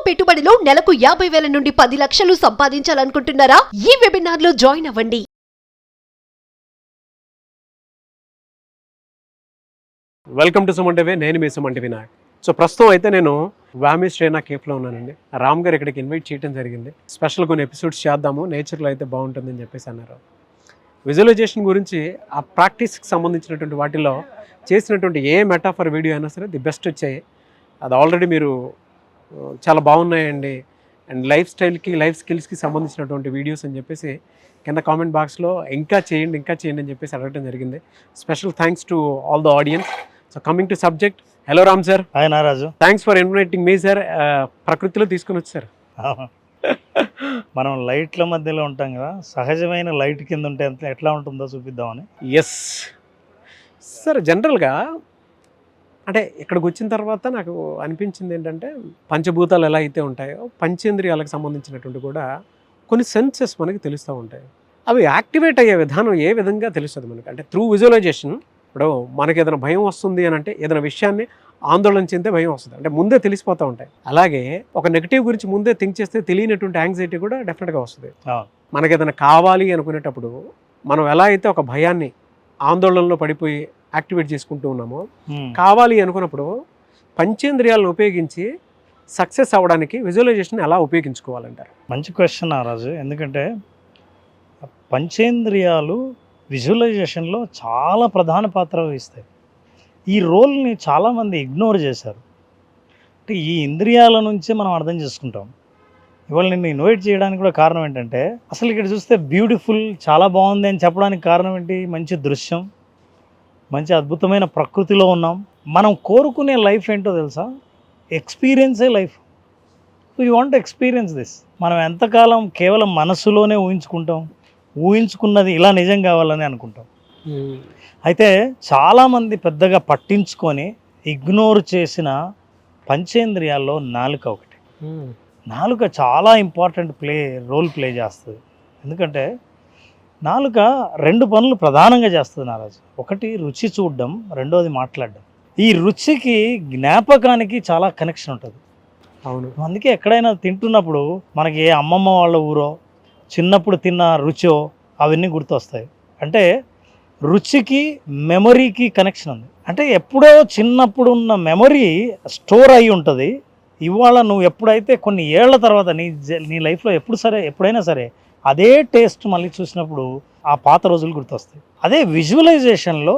పెట్టుబడిలో నెలకు 50,000 నుండి 10 లక్షలు సంపాదించాలనుకుంటున్నారా? ఈ వెబినార్ లో జాయిన్ అవ్వండి. Welcome to Suman TV. నేను మీ సుమన్ టీవీ నాయక్. సో ప్రస్తుతం అయితే నేను వామి శ్రేనా కేఫ్లో ఉన్నానండి. రామ్ గారు ఇక్కడికి ఇన్వైట్ చేయడం జరిగింది. స్పెషల్ కొన్ని ఎపిసోడ్స్ చేద్దాము, నేచర్లో అయితే బాగుంటుందని చెప్పేసి అన్నారు. విజువలైజేషన్ గురించి ఆ ప్రాక్టీస్కి సంబంధించినటువంటి వాటిలో చేసినటువంటి ఏ మెటాఫర్ వీడియో అయినా సరే ది బెస్ట్ వచ్చాయి. అది ఆల్రెడీ మీరు చాలా బాగున్నాయండి అండ్ లైఫ్ స్టైల్కి లైఫ్ స్కిల్స్కి సంబంధించినటువంటి వీడియోస్ అని చెప్పేసి కింద కామెంట్ బాక్స్లో ఇంకా చేయండి అని చెప్పేసి అడగడం జరిగింది. Special thanks to all the audience. So coming to subject, hello Ram sir. Hi Naraju. Thanks for inviting me sir. ప్రకృతిలో తీసుకుని వచ్చారు. మనం లైట్ల మధ్యలో ఉంటాం కదా, సహజమైన లైట్ కింద ఉంటే ఎట్లా ఉంటుందో చూపిద్దామని. ఎస్ సార్, జనరల్గా అంటే ఇక్కడికి వచ్చిన తర్వాత నాకు అనిపించింది ఏంటంటే పంచభూతాలు ఎలా అయితే ఉంటాయో పంచేంద్రియాలకు సంబంధించినటువంటి కూడా కొన్ని సెన్సెస్ మనకి తెలుస్తూ ఉంటాయి. అవి యాక్టివేట్ అయ్యే విధానం ఏ విధంగా తెలుస్తుంది మనకి అంటే త్రూ విజువలైజేషన్. ఇప్పుడు మనకి ఏదైనా భయం వస్తుంది అని అంటే ఏదైనా విషయాన్ని ఆందోళన చెందితే భయం వస్తుంది అంటే ముందే తెలిసిపోతూ ఉంటాయి. అలాగే ఒక నెగిటివ్ గురించి ముందే థింక్ చేస్తే తెలియనటువంటి యాంగ్జైటీ కూడా డెఫినెట్గా వస్తుంది. మనకి ఏదైనా కావాలి అనుకునేటప్పుడు మనం ఎలా అయితే ఒక భయాన్ని ఆందోళనలో పడిపోయి యాక్టివేట్ చేసుకుంటూ ఉన్నామో, కావాలి అనుకున్నప్పుడు పంచేంద్రియాలను ఉపయోగించి సక్సెస్ అవ్వడానికి విజువలైజేషన్ ఎలా ఉపయోగించుకోవాలంటారు? మంచి క్వశ్చన్ రాజు. ఎందుకంటే పంచేంద్రియాలు విజువలైజేషన్లో చాలా ప్రధాన పాత్ర వహిస్తాయి. ఈ రోల్ని చాలామంది ఇగ్నోర్ చేశారు. అంటే ఈ ఇంద్రియాల నుంచే మనం అర్థం చేసుకుంటాం. ఇవాళ నిన్ను ఇన్వైట్ చేయడానికి కూడా కారణం ఏంటంటే, అసలు ఇక్కడ చూస్తే బ్యూటిఫుల్, చాలా బాగుంది అని చెప్పడానికి కారణం ఏంటి? మంచి దృశ్యం, మంచి అద్భుతమైన ప్రకృతిలో ఉన్నాం. మనం కోరుకునే లైఫ్ ఏంటో తెలుసా? ఎక్స్పీరియన్సే life. We want experience this. మనం ఎంతకాలం కేవలం మనసులోనే ఊహించుకున్నది ఇలా నిజం కావాలని అనుకుంటాం. అయితే చాలామంది పెద్దగా పట్టించుకొని ఇగ్నోర్ చేసిన పంచేంద్రియాల్లో నాలుక ఒకటి. నాలుక చాలా ఇంపార్టెంట్ రోల్ ప్లే చేస్తుంది. ఎందుకంటే నాలుక 2 పనులు ప్రధానంగా చేస్తుంది నారాజు. ఒకటి రుచి చూడడం, రెండోది మాట్లాడడం. ఈ రుచికి జ్ఞాపకానికి చాలా కనెక్షన్ ఉంటుంది. అవును. అందుకే ఎక్కడైనా తింటున్నప్పుడు మనకి ఏ అమ్మమ్మ వాళ్ళ ఊరో చిన్నప్పుడు తిన్న రుచో అవన్నీ గుర్తొస్తాయి. అంటే రుచికి మెమరీకి కనెక్షన్ ఉంది. అంటే ఎప్పుడో చిన్నప్పుడు ఉన్న మెమరీ స్టోర్ అయి ఉంటుంది. ఇవాళ నువ్వు ఎప్పుడైతే కొన్ని ఏళ్ల తర్వాత నీ లైఫ్లో ఎప్పుడైనా సరే అదే టేస్ట్ మళ్ళీ చూసినప్పుడు ఆ పాత రోజులు గుర్తొస్తాయి. అదే విజువలైజేషన్లో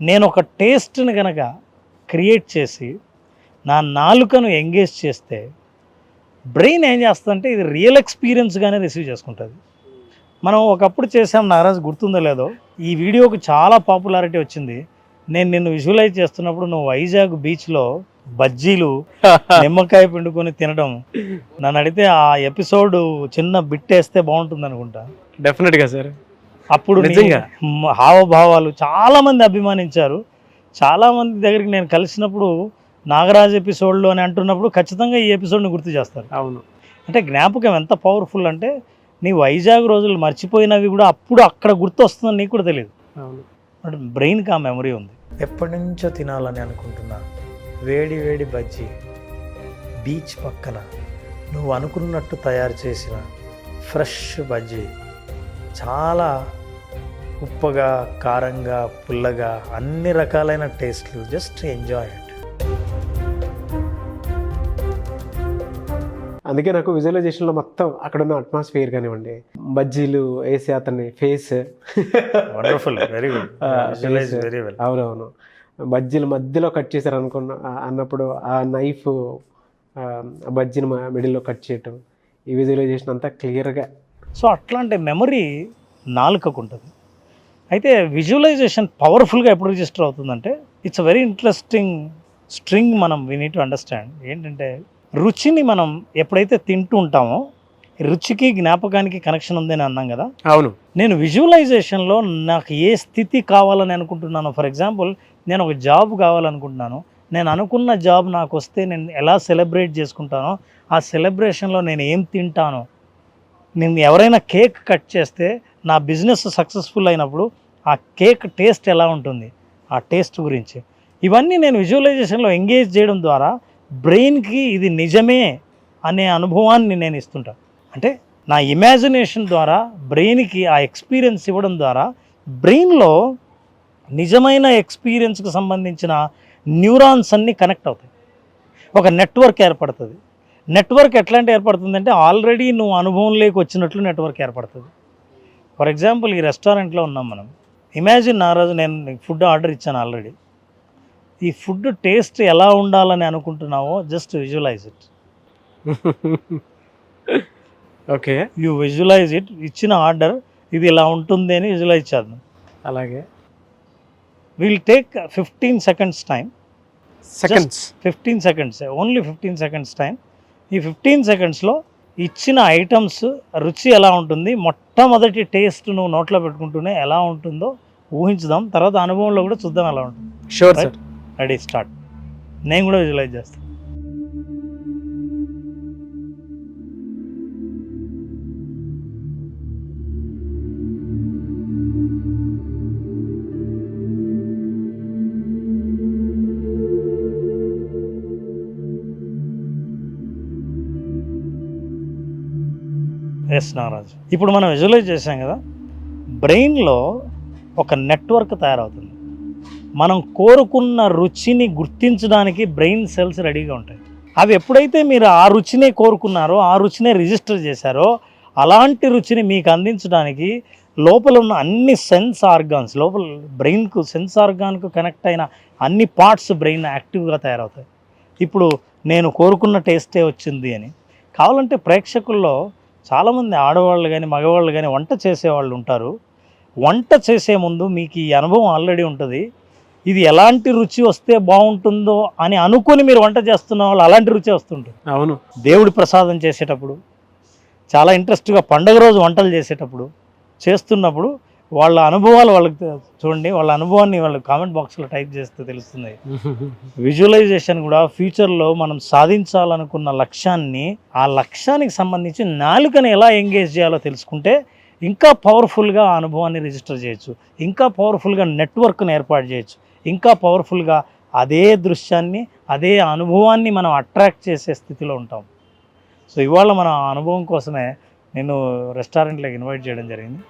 నేను ఒక టేస్ట్ని కనుక క్రియేట్ చేసి నా నాలుకను ఎంగేజ్ చేస్తే బ్రెయిన్ ఏం చేస్తుందంటే ఇది రియల్ ఎక్స్పీరియన్స్గానే రిసీవ్ చేసుకుంటుంది. మనం ఒకప్పుడు చేసాం నారాజు, గుర్తుందో లేదో, ఈ వీడియోకి చాలా పాపులారిటీ వచ్చింది. నేను నిన్ను విజువలైజ్ చేస్తున్నప్పుడు నువ్వు వైజాగ్ బీచ్లో బజ్జీలు నిమ్మకాయ పిండుకొని తినడం. నన్ను అడిగితే ఆ ఎపిసోడ్ చిన్న బిట్ వేస్తే బాగుంటుంది అనుకుంటా. డెఫినెట్గా సార్. అప్పుడు నిజంగా హావభావాలు చాలామంది అభిమానించారు. చాలామంది దగ్గరికి నేను కలిసినప్పుడు నాగరాజ్ ఎపిసోడ్లో అని అంటున్నప్పుడు ఖచ్చితంగా ఈ ఎపిసోడ్ని గుర్తు చేస్తారు. అవును. అంటే జ్ఞాపకం ఎంత పవర్ఫుల్ అంటే నీ వైజాగ్ రోజులు మర్చిపోయినవి కూడా అప్పుడు అక్కడ గుర్తు వస్తుందని నీకు కూడా తెలియదు. అవును. అంటే బ్రెయిన్కి ఆ మెమరీ ఉంది. ఎప్పటి నుంచో తినాలని అనుకుంటున్నా వేడి వేడి బజ్జీ, బీచ్ పక్కన నువ్వు అనుకున్నట్టు తయారు చేసిన ఫ్రెష్ బజ్జీ, చాలా ఉప్పగా, కారంగా, పుల్లగా, అన్ని రకాలైన టేస్ట్లు. Just enjoy it. అందుకే నాకు విజువలైజేషన్లో మొత్తం అక్కడ ఉన్న అట్మాస్ఫియర్ కానివ్వండి, బజ్జీలు వేసి అతని face wonderful, very good, very well. అవునవును. బజ్జీలు మధ్యలో కట్ చేశారు అన్నప్పుడు ఆ నైఫ్ బజ్జీని మిడిల్లో కట్ చేయటం, ఈ విజువలైజేషన్ అంతా క్లియర్గా. సో అట్లాంటి మెమరీ నాలుకకు ఉంటుంది. అయితే విజువలైజేషన్ పవర్ఫుల్గా ఎప్పుడు రిజిస్టర్ అవుతుందంటే, it's a very interesting string. We need to understand ఏంటంటే, రుచిని మనం ఎప్పుడైతే తింటూ ఉంటామో రుచికి జ్ఞాపకానికి కనెక్షన్ ఉందని అన్నాం కదా. అవును. నేను విజువలైజేషన్లో నాకు ఏ స్థితి కావాలని అనుకుంటున్నాను, ఫర్ ఎగ్జాంపుల్ నేను ఒక జాబ్ కావాలనుకుంటున్నాను, నేను అనుకున్న జాబ్ నాకు వస్తే నేను ఎలా సెలబ్రేట్ చేసుకుంటానో, ఆ సెలబ్రేషన్లో నేను ఏం తింటానో, నేను ఎవరైనా కేక్ కట్ చేస్తే నా బిజినెస్ సక్సెస్ఫుల్ అయినప్పుడు ఆ కేక్ టేస్ట్ ఎలా ఉంటుంది, ఆ టేస్ట్ గురించి ఇవన్నీ నేను విజువలైజేషన్లో ఎంగేజ్ చేయడం ద్వారా బ్రెయిన్కి ఇది నిజమే అనే అనుభవాన్ని నేను ఇస్తుంటా. అంటే నా ఇమాజినేషన్ ద్వారా బ్రెయిన్కి ఆ ఎక్స్పీరియన్స్ ఇవ్వడం ద్వారా బ్రెయిన్లో నిజమైన ఎక్స్పీరియన్స్కి సంబంధించిన న్యూరాన్స్ అన్నీ కనెక్ట్ అవుతాయి. ఒక నెట్వర్క్ ఏర్పడుతుంది. నెట్వర్క్ ఎట్లాంటి ఏర్పడుతుందంటే ఆల్రెడీ నువ్వు అనుభవంలోకి వచ్చినట్లు నెట్వర్క్ ఏర్పడుతుంది. ఫర్ ఎగ్జాంపుల్ ఈ రెస్టారెంట్లో ఉన్నాం మనం. ఇమాజిన్ ఆ రోజు నేను ఫుడ్ ఆర్డర్ ఇచ్చాను ఆల్రెడీ. ఈ ఫుడ్ టేస్ట్ ఎలా ఉండాలని అనుకుంటున్నావో just visualize it. Okay, you visualize it. ఇచ్చిన ఆర్డర్ ఇది ఇలా ఉంటుంది అని విజువలైజ్ చేద్దాం. అలాగే will take 15 seconds time. Seconds 15 seconds, only 15 seconds time. ఈ 15 secondsలో ఇచ్చిన ఐటమ్స్ రుచి ఎలా ఉంటుంది, మొట్టమొదటి టేస్ట్ నువ్వు నోట్లో పెట్టుకుంటూనే ఎలా ఉంటుందో ఊహించుదాం. తర్వాత అనుభవంలో కూడా చూద్దాం ఎలా ఉంటుంది. Sure sir. Ready, start. నేను కూడా విజువలైజ్ చేస్తాను. ఎస్ నాగరాజు, ఇప్పుడు మనం విజువలైజ్ చేసాం కదా, బ్రెయిన్లో ఒక నెట్వర్క్ తయారవుతుంది. మనం కోరుకున్న రుచిని గుర్తించడానికి బ్రెయిన్ సెల్స్ రెడీగా ఉంటాయి. అవి ఎప్పుడైతే మీరు ఆ రుచినే కోరుకున్నారో, ఆ రుచినే రిజిస్టర్ చేశారో, అలాంటి రుచిని మీకు అందించడానికి లోపల ఉన్న అన్ని సెన్స్ ఆర్గాన్స్, లోపల బ్రెయిన్కు సెన్స్ ఆర్గాన్కు కనెక్ట్ అయిన అన్ని పార్ట్స్ బ్రెయిన్ యాక్టివ్గా తయారవుతాయి. ఇప్పుడు నేను కోరుకున్న టేస్టే వచ్చింది అని. కావాలంటే ప్రేక్షకుల్లో చాలామంది ఆడవాళ్ళు కానీ మగవాళ్ళు కానీ వంట చేసేవాళ్ళు ఉంటారు. వంట చేసే ముందు మీకు ఈ అనుభవం ఆల్రెడీ ఉంటుంది. ఇది ఎలాంటి రుచి వస్తే బాగుంటుందో అని అనుకుని మీరు వంట చేస్తున్న వాళ్ళు అలాంటి రుచి వస్తుంటుంది. అవును, దేవుడి ప్రసాదం చేసేటప్పుడు, చాలా ఇంట్రెస్ట్గా పండగ రోజు వంటలు చేస్తున్నప్పుడు వాళ్ళ అనుభవాలు వాళ్ళకి చూడండి. వాళ్ళ అనుభవాన్ని వాళ్ళు కామెంట్ బాక్స్లో టైప్ చేస్తే తెలుస్తుంది. విజువలైజేషన్ కూడా ఫ్యూచర్లో మనం సాధించాలనుకున్న లక్ష్యాన్ని, ఆ లక్ష్యానికి సంబంధించి నాలుకని ఎలా ఎంగేజ్ చేయాలో తెలుసుకుంటే ఇంకా పవర్ఫుల్గా ఆ అనుభవాన్ని రిజిస్టర్ చేయొచ్చు, ఇంకా పవర్ఫుల్గా నెట్వర్క్ను ఏర్పాటు చేయొచ్చు, ఇంకా పవర్ఫుల్గా అదే దృశ్యాన్ని, అదే అనుభవాన్ని మనం అట్రాక్ట్ చేసే స్థితిలో ఉంటాం. సో ఇవాళ మన అనుభవం కోసమే నేను రెస్టారెంట్లోకి ఇన్వైట్ చేయడం జరిగింది.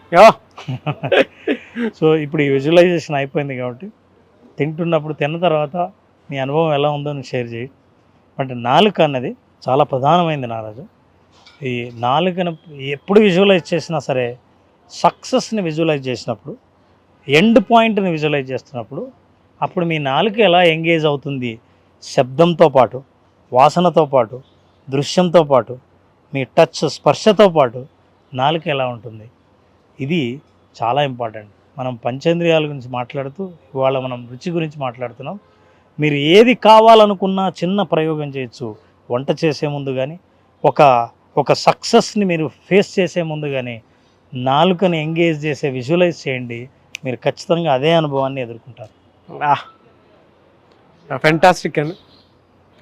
సో ఇప్పుడు ఈ విజువలైజేషన్ అయిపోయింది కాబట్టి తింటున్నప్పుడు తిన్న తర్వాత నీ అనుభవం ఎలా ఉందో నువ్వు షేర్ చేయి. అంటే నాలుక అన్నది చాలా ప్రధానమైంది నారాజు. ఈ నాలుకను ఎప్పుడు విజువలైజ్ చేసినా సరే, సక్సెస్ని విజువలైజ్ చేసినప్పుడు, ఎండ్ పాయింట్ని విజువలైజ్ చేస్తున్నప్పుడు, అప్పుడు మీ నాలుక ఎలా ఎంగేజ్ అవుతుంది, శబ్దంతో పాటు, వాసనతో పాటు, దృశ్యంతో పాటు, మీ టచ్ స్పర్శతో పాటు నాలుక ఎలా ఉంటుంది, ఇది చాలా ఇంపార్టెంట్. మనం పంచేంద్రియాల గురించి మాట్లాడుతూ ఇవాళ మనం రుచి గురించి మాట్లాడుతున్నాం. మీరు ఏది కావాలనుకున్నా చిన్న ప్రయోగం చేయొచ్చు. వంట చేసే ముందు కానీ, ఒక సక్సెస్ని మీరు ఫేస్ చేసే ముందు కానీ నాలుకని ఎంగేజ్ చేసే విజువలైజ్ చేయండి. మీరు ఖచ్చితంగా అదే అనుభవాన్ని ఎదుర్కొంటారు. ఫెంటాస్టిక్ అండి.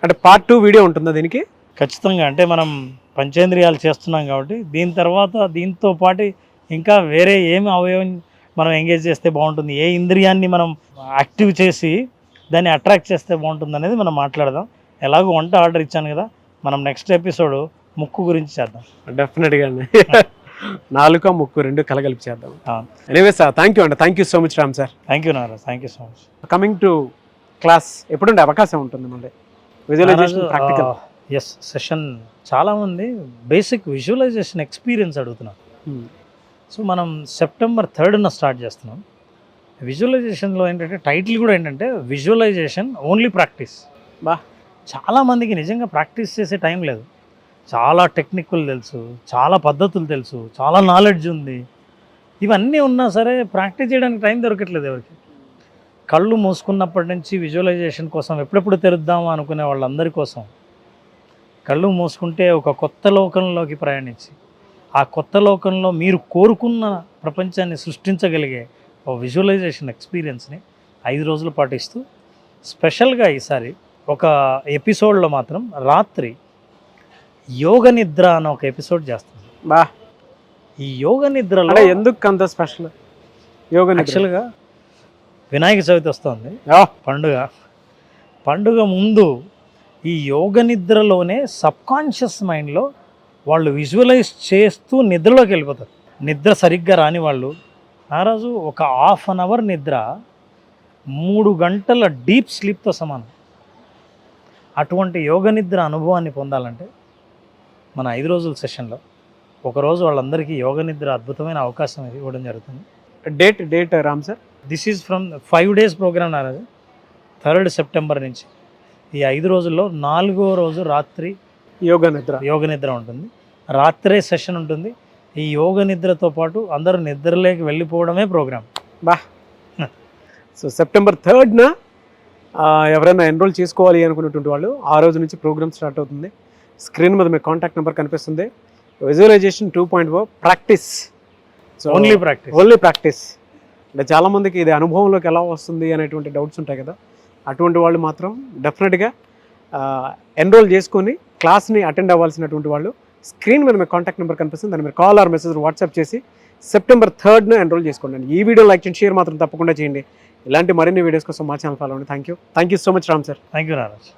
అంటే పార్ట్ 2 వీడియో ఉంటుందా దీనికి? ఖచ్చితంగా. అంటే మనం పంచేంద్రియాలు చేస్తున్నాం కాబట్టి దీని తర్వాత దీంతో పాటు ఇంకా వేరే ఏమి అవయవం మనం ఎంగేజ్ చేస్తే బాగుంటుంది, ఏ ఇంద్రియాన్ని మనం యాక్టివ్ చేసి దాన్ని అట్రాక్ట్ చేస్తే బాగుంటుంది అనేది మనం మాట్లాడదాం. ఎలాగో వంట ఆర్డర్ ఇచ్చాను కదా, మనం నెక్స్ట్ ఎపిసోడ్ ముక్కు గురించి చేద్దాం. డెఫినెట్గా అండి. నాలుక ముక్కు రెండు కలగలిపి చేద్దాం. ఎనీవే సార్, థ్యాంక్ యూ అండి. Thank you so much Ram sir. Thank you Naraj, thank you so much. Coming to class ఎప్పుడుండే అవకాశం ఉంటుంది మళ్ళీ విజువలైజేషన్ ప్రాక్టికల్? ఎస్, సెషన్ చాలామంది బేసిక్ విజువలైజేషన్ ఎక్స్పీరియన్స్ అడుగుతున్నారు. సో మనం సెప్టెంబర్ 3న స్టార్ట్ చేస్తున్నాం. విజువలైజేషన్లో ఏంటంటే టైటిల్ కూడా ఏంటంటే విజువలైజేషన్ ఓన్లీ ప్రాక్టీస్. చాలామందికి నిజంగా ప్రాక్టీస్ చేసే టైం లేదు. చాలా టెక్నిక్లు తెలుసు, చాలా పద్ధతులు తెలుసు, చాలా నాలెడ్జ్ ఉంది. ఇవన్నీ ఉన్నా సరే ప్రాక్టీస్ చేయడానికి టైం దొరకట్లేదు ఎవరికి. కళ్ళు మూసుకున్నప్పటి నుంచి విజువలైజేషన్ కోసం ఎప్పుడెప్పుడు తెరుద్దామా అనుకునే వాళ్ళందరి కోసం కళ్ళు మూసుకుంటే ఒక కొత్త లోకంలోకి ప్రయాణించి ఆ కొత్త లోకంలో మీరు కోరుకున్న ప్రపంచాన్ని సృష్టించగలిగే ఒక విజువలైజేషన్ ఎక్స్పీరియన్స్ని 5 రోజులు పాటిస్తూ స్పెషల్గా ఈసారి ఒక ఎపిసోడ్లో మాత్రం రాత్రి యోగ నిద్ర అని ఒక ఎపిసోడ్ చేస్తుంది. ఈ యోగ నిద్రలో ఎందుకు అంత స్పెషల్? యోగ నిద్ర యాక్చువల్గా వినాయక చవితి వస్తుంది, పండుగ ముందు ఈ యోగ నిద్రలోనే సబ్కాన్షియస్ మైండ్లో వాళ్ళు విజువలైజ్ చేస్తూ నిద్రలోకి వెళ్ళిపోతారు. నిద్ర సరిగ్గా రాని వాళ్ళు ఆ రోజు ఒక హాఫ్ అన్ అవర్ నిద్ర 3 గంటల డీప్ స్లీప్తో సమానం. అటువంటి యోగ నిద్ర అనుభవాన్ని పొందాలంటే మన 5 రోజుల సెషన్లో ఒకరోజు వాళ్ళందరికీ యోగ నిద్ర అద్భుతమైన అవకాశం ఇవ్వడం జరుగుతుంది. Date Ram sir? This is from 5 days program Naraju. 3rd September నుంచి ఈ 5 రోజుల్లో 4వ రోజు రాత్రి యోగ నిద్ర ఉంటుంది. రాత్రే సెషన్ ఉంటుంది. ఈ యోగ నిద్రతో పాటు అందరూ నిద్రలోకి వెళ్ళిపోవడమే ప్రోగ్రామ్. సో September 3rd ఎవరైనా ఎన్రోల్ చేసుకోవాలి అనుకున్నటువంటి వాళ్ళు ఆ రోజు నుంచి ప్రోగ్రామ్ స్టార్ట్ అవుతుంది. స్క్రీన్ మీద మీ కాంటాక్ట్ నెంబర్ కనిపిస్తుంది. Visualisation 2.0 practice. So only practice. అంటే చాలామందికి ఇది అనుభవంలోకి ఎలా వస్తుంది అనేటువంటి డౌట్స్ ఉంటాయి కదా, అటువంటి వాళ్ళు మాత్రం డెఫినెట్గా ఎన్రోల్ చేసుకొని క్లాస్ని అటెండ్ అవ్వాల్సినటువంటి వాళ్ళు స్క్రీన్ మీద మీ కాంటాక్ట్ నెంబర్ కనిపిస్తుంది. దాన్ని మీరు కాల్ ఆర్ మెసేజ్ వాట్సాప్ చేసి September 3rd ఎన్రోల్ చేసుకోండి. ఈ వీడియో లైక్ చేయండి, షేర్ మాత్రం తప్పకుండా చేయండి. ఇలాంటి మరిన్ని వీడియోస్ కోసం మా ఛానల్ ఫాలో అవ్వండి. Thank you so much Ram sir. Thank you Naraj.